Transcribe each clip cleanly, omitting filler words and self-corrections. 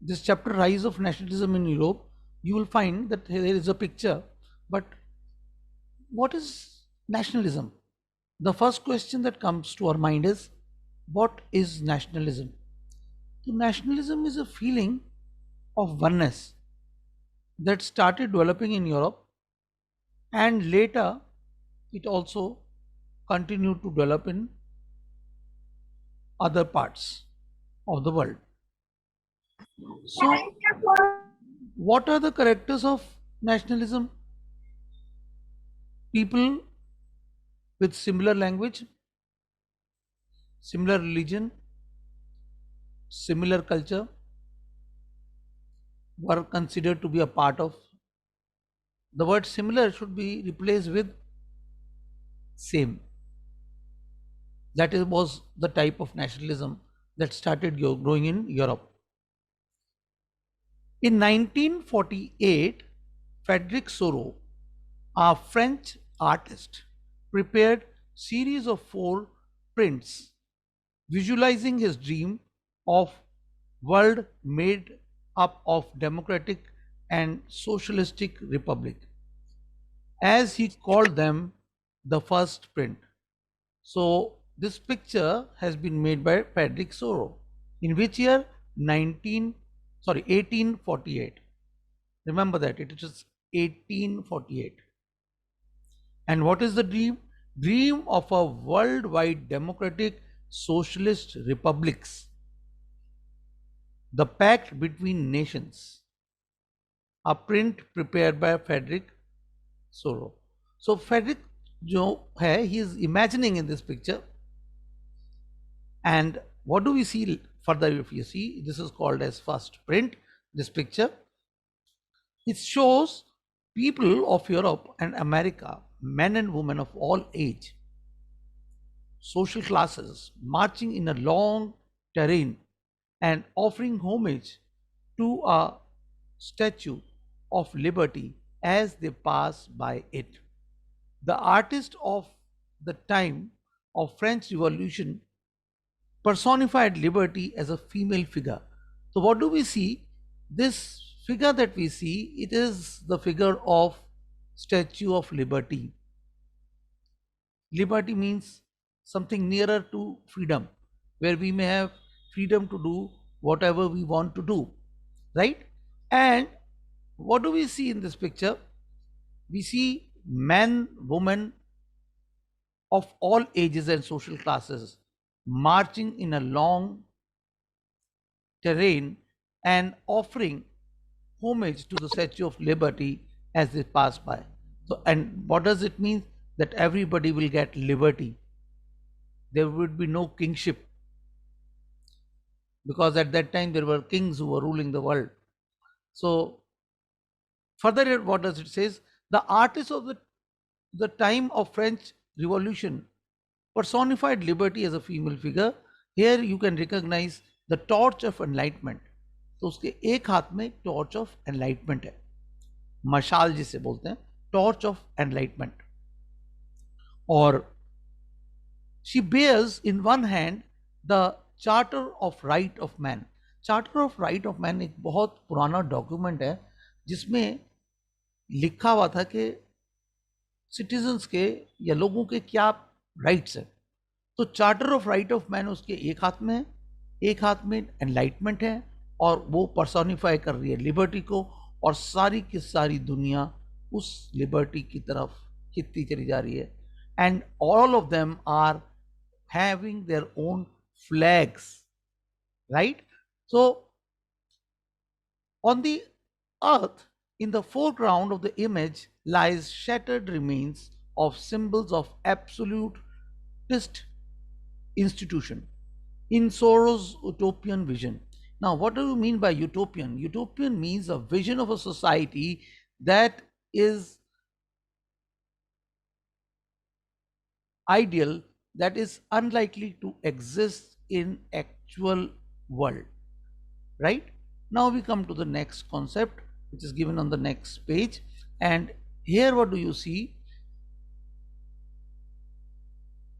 this chapter, Rise of Nationalism in Europe, you will find that there is a picture. But what is nationalism? The first question that comes to our mind is, what is nationalism? So nationalism is a feeling of oneness that started developing in Europe, and later it also continued to develop in other parts of the world. So, what are the characters of nationalism? People with similar language, similar religion, similar culture were considered to be a part of. The word similar should be replaced with same. Was the type of nationalism that started growing in Europe. In 1948, Frederic Soro, a French artist, prepared series of 4 prints visualizing his dream of world made up of democratic and socialistic republic, as he called them, the first print. So this picture has been made by Frederick Soro. In which year? 1848. Remember that it is 1848. And what is the dream? Dream of a worldwide democratic socialist republics, the pact between nations, a print prepared by Frederick Soro. So Frederick जो है, he is imagining in this picture. And what do we see further? If you see, this is called as first print, this picture. It shows people of Europe and America, men and women of all age, social classes, marching in a long terrain and offering homage to a statue of liberty as they pass by it. The artist of the time of French Revolution personified liberty as a female figure. So what do we see? This figure that we see, it is the figure of Statue of Liberty. Liberty means something nearer to freedom, where we may have freedom to do whatever we want to do, right? And what do we see in this picture? We see men, women of all ages and social classes marching in a long terrain and offering homage to the Statue of Liberty as they pass by. So, and what does it mean? That everybody will get liberty. There would be no kingship, because at that time there were kings who were ruling the world. So, further, what does it says? The artists of the time of French Revolution personified liberty as a female figure. Here you can recognize the torch of enlightenment. तो उसके एक हाथ में torch of enlightenment है, मशाल जिसे बोलते हैं, टॉर्च ऑफ एनलाइटमेंट. और she bears in one hand the charter of right of man. Charter of right of man एक बहुत पुराना डॉक्यूमेंट है जिसमें लिखा हुआ था कि सिटीजन्स के या लोगों के क्या राइट्स है. तो charter of right of man उसके एक हाथ में है, एक हाथ में एनलाइटमेंट है, और वो पर्सोनिफाई कर रही है लिबर्टी को, और सारी की सारी दुनिया उस लिबर्टी की तरफ खिंचती चली जा रही है. And all of them are having their own flags, right? So on the earth, in the foreground of the image, lies shattered remains of symbols of absolutist institution in Soros' utopian vision. Now, what do you mean by utopian? Utopian means a vision of a society that is ideal, that is unlikely to exist in actual world, right? Now we come to the next concept, which is given on the next page. And here what do you see?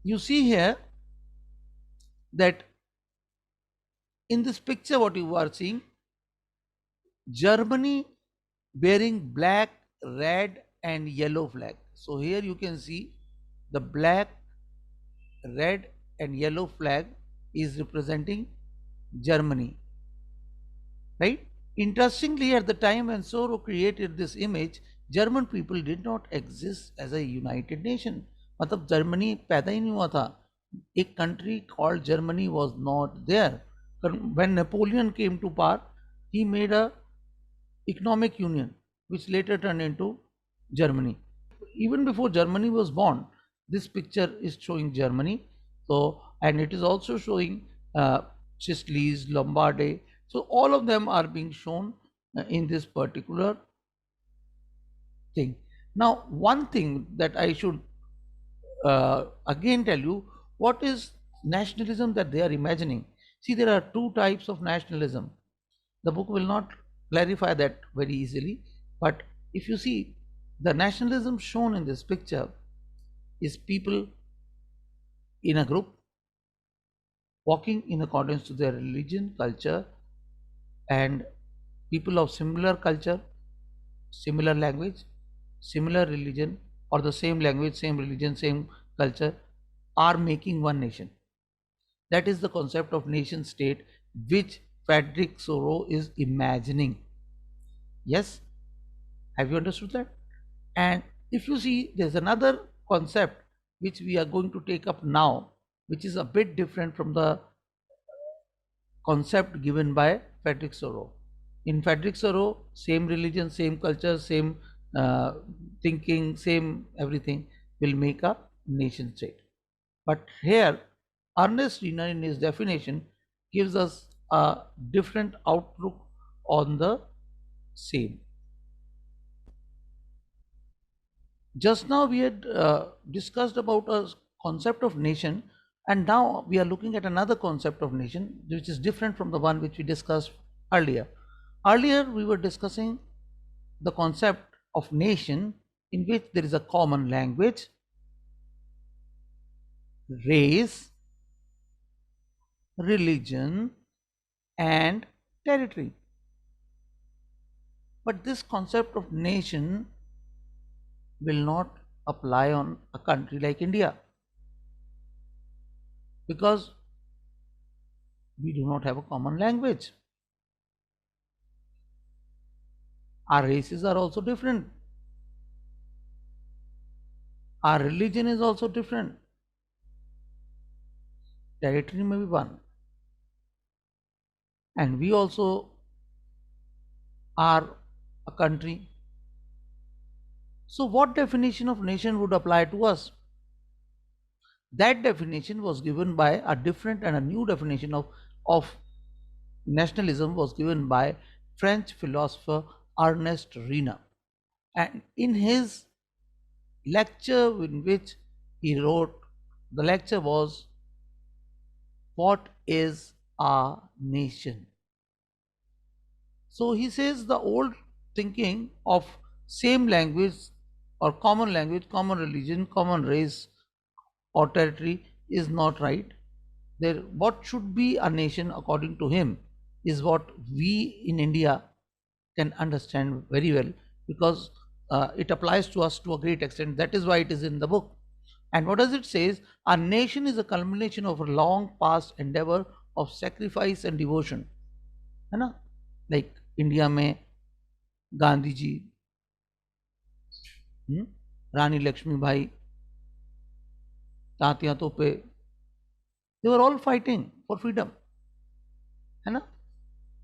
You see here that in this picture what you are seeing, Germany bearing black, red, and yellow flag. So here you can see the black, red, and yellow flag is representing Germany, right? Interestingly, at the time when Soro created this image, German people did not exist as a united nation. मतलब Germany पैदा ही नहीं हुआ था. एक country called Germany was not there. When Napoleon came to power, he made a economic union which later turned into Germany. Even before Germany was born, this picture is showing Germany. So, and it is also showing Sicily, Lombardy. So all of them are being shown in this particular thing. Now, one thing that I should again tell you, what is nationalism that they are imagining? See, there are two types of nationalism. The book will not clarify that very easily, but if you see, the nationalism shown in this picture is people in a group walking in accordance to their religion, culture, and people of similar culture, similar language, similar religion, or the same language, same religion, same culture are making one nation. That is the concept of nation state which Frederick Soro is imagining. Yes, have you understood that? And if you see, there's another concept which we are going to take up now, which is a bit different from the concept given by Frederick Soro. In Frederick Soro, same religion, same culture, same thinking, same everything will make a nation state. But here, Ernest Renan in his definition gives us a different outlook on the same. Just now we had discussed about a concept of nation, and now we are looking at another concept of nation which is different from the one which we discussed earlier. Earlier we were discussing the concept of nation in which there is a common language, race, religion, and territory. But this concept of nation will not apply on a country like India, because we do not have a common language. Our races are also different. Our religion is also different. Territory may be one. And we also are a country. So what definition of nation would apply to us? That definition was given by a different and a new definition of nationalism was given by French philosopher Ernest Renan. And in his lecture in which he wrote, the lecture was, what is a nation? So he says the old thinking of same language or common language, common religion, common race or territory is not right. There, what should be a nation according to him is what we in India can understand very well, because it applies to us to a great extent. That is why it is in the book. And what does it say? A nation is a culmination of a long past endeavor of sacrifice and devotion. है ना? Like India में गांधी जी, रानी लक्ष्मीबाई, तात्या तोपे, they were all fighting for freedom, है ना?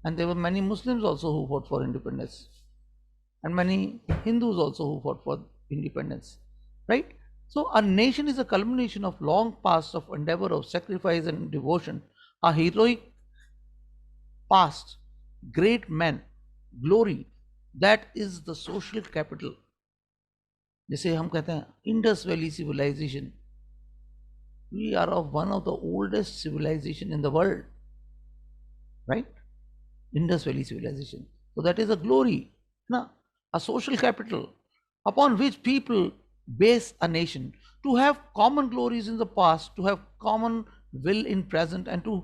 And there were many Muslims also who fought for independence, and many Hindus also who fought for independence, right? So a nation is a culmination of long past of endeavor of sacrifice and devotion, a heroic past, great men, glory, that is the social capital. जैसे हम कहते हैं Indus valley civilisation, we are of one of the oldest civilization in the world, right? Indus Valley civilization. So that is a glory, a social capital upon which people base a nation. To have common glories in the past, to have common will in present, and to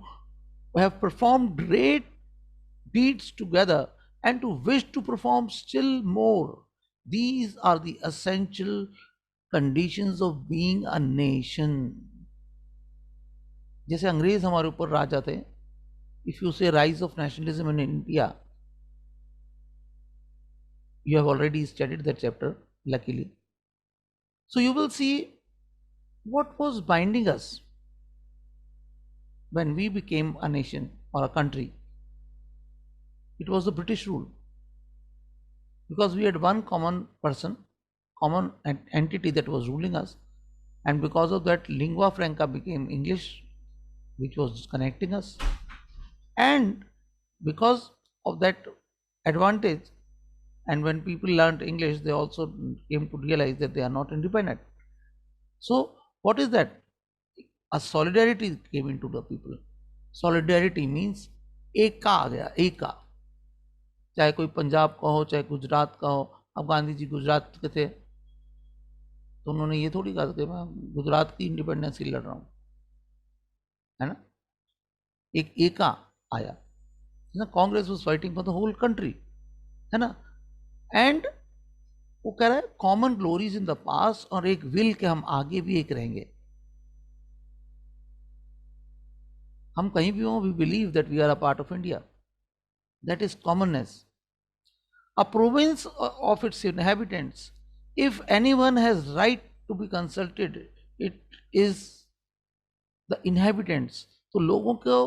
have performed great deeds together, and to wish to perform still more. These are the essential conditions of being a nation. जैसे अंग्रेज हमारे ऊपर राजा थे, if you say rise of nationalism in India, you have already studied that chapter, luckily. So you will see what was binding us when we became a nation or a country. It was the British rule, because we had one common person, common entity that was ruling us, and because of that, lingua franca became English, which was connecting us, and because of that advantage, and when people learned English, they also came to realize that they are not independent. So what is that? A solidarity came into the people. Solidarity means एका आ गया, एका, चाहे कोई पंजाब का हो, चाहे गुजरात का हो. अब गांधी जी गुजरात के थे, तो उन्होंने ये थोड़ी कहा कि मैं गुजरात की इंडिपेंडेंस की लड़ रहा हूँ, है ना. एक एका आया ना. Congress was fighting for the whole country, है ना. एंड वो कह रहा है common glories in the past, और एक विल के हम आगे भी एक रहेंगे. हम कहीं भी हों, we believe that we are a part of India. That is commonness. A province of its inhabitants, if anyone has right to be consulted, it is the inhabitants. तो लोगों को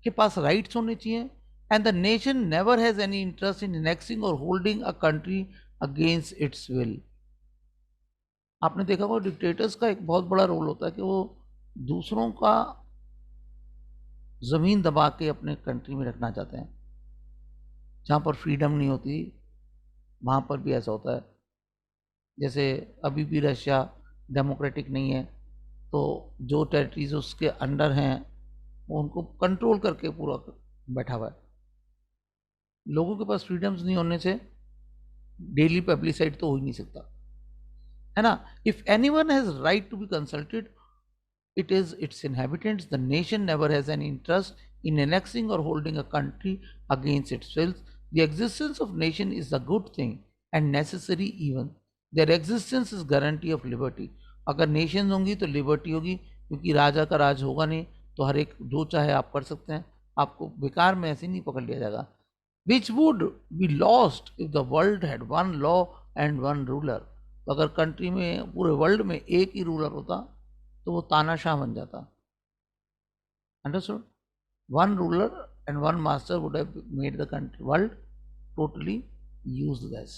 के पास rights होने चाहिए. And the nation never has any interest in annexing or holding a country against its will. आपने देखा होगा dictators का एक बहुत बड़ा रोल होता है कि वो दूसरों का जमीन दबा के अपने कंट्री में रखना चाहते हैं. जहाँ पर फ्रीडम नहीं होती, वहाँ पर भी ऐसा होता है. जैसे अभी भी रशिया डेमोक्रेटिक नहीं है, तो जो टेरिटरीज उसके अंडर हैं वो उनको कंट्रोल करके पूरा बैठा हुआ है. लोगों के पास फ्रीडम्स नहीं होने से डेली पब्लिसाइड तो हो ही नहीं सकता, है ना. If anyone has right to be consulted, it is its inhabitants. The nation never has any interest in annexing or holding a country against its will. The existence of nation is a good thing and necessary even. Their existence is guarantee of liberty. अगर nation होंगी तो liberty होगी, क्योंकि राजा का राज होगा नहीं, तो हर एक जो चाहे आप कर सकते हैं. आपको बेकार में ऐसे नहीं पकड़ लिया जाएगा. Which would be lost if the world had one law and one ruler. तो अगर कंट्री में, पूरे वर्ल्ड में एक ही रूलर होता तो वो तानाशाह बन जाता. Understood. One ruler and one master would have made the country world totally useless.